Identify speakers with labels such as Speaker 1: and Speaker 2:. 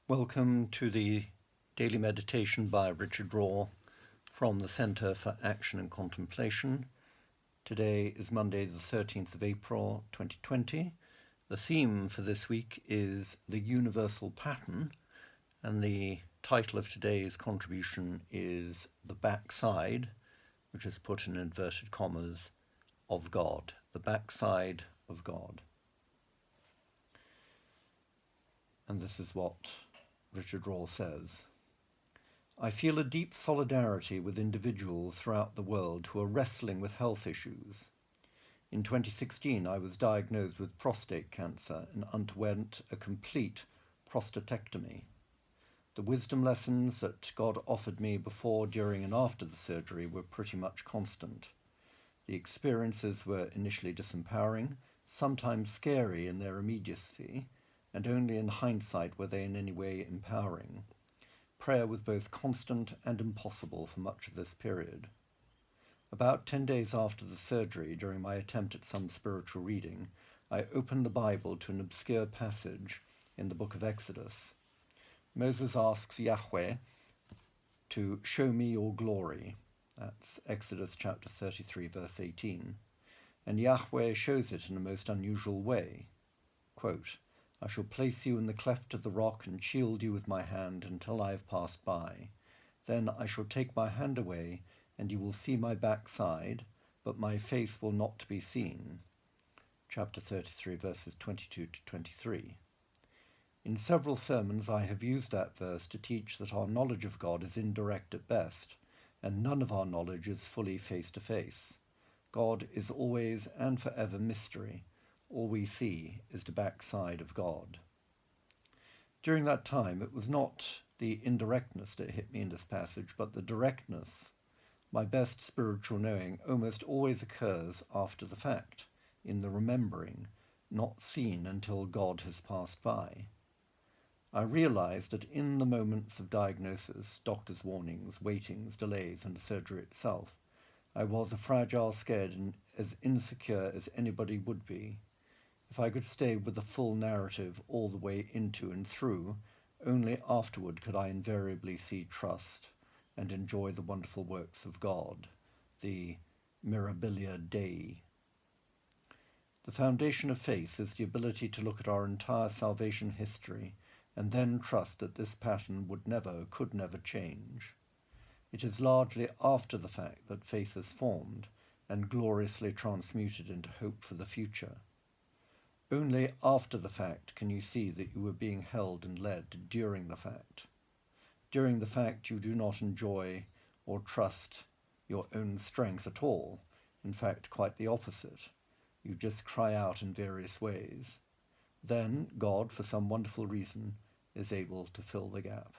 Speaker 1: Welcome to the daily meditation by Richard Raw from the Centre for Action and Contemplation. Today is Monday, the 13th of April, 2020. The theme for this week is the universal pattern, and the title of today's contribution is The Backside, which is put in inverted commas, of God. The backside of God. And this is what Richard Raw says. I feel a deep solidarity with individuals throughout the world who are wrestling with health issues. In 2016, I was diagnosed with prostate cancer and underwent a complete prostatectomy. The wisdom lessons that God offered me before, during, and after the surgery were pretty much constant. The experiences were initially disempowering, sometimes scary in their immediacy, and only in hindsight were they in any way empowering. Prayer was both constant and impossible for much of this period. About 10 days after the surgery, during my attempt at some spiritual reading, I opened the Bible to an obscure passage in the book of Exodus. Moses asks Yahweh to show me your glory. That's Exodus chapter 33, verse 18. And Yahweh shows it in a most unusual way. Quote, I shall place you in the cleft of the rock and shield you with my hand until I have passed by. Then I shall take my hand away, and you will see my backside, but my face will not be seen. Chapter 33, verses 22 to 23. In several sermons I have used that verse to teach that our knowledge of God is indirect at best, and none of our knowledge is fully face-to-face. God is always and forever mystery. All we see is the backside of God. During that time, it was not the indirectness that hit me in this passage, but the directness. My best spiritual knowing almost always occurs after the fact, in the remembering, not seen until God has passed by. I realized that in the moments of diagnosis, doctors' warnings, waitings, delays, and the surgery itself, I was a fragile, scared, and as insecure as anybody would be. If I could stay with the full narrative all the way into and through, only afterward could I invariably see trust and enjoy the wonderful works of God, the mirabilia Dei. The foundation of faith is the ability to look at our entire salvation history and then trust that this pattern could never change. It is largely after the fact that faith is formed and gloriously transmuted into hope for the future. Only after the fact can you see that you were being held and led during the fact. During the fact you do not enjoy or trust your own strength at all. In fact, quite the opposite. You just cry out in various ways. Then God, for some wonderful reason, is able to fill the gap.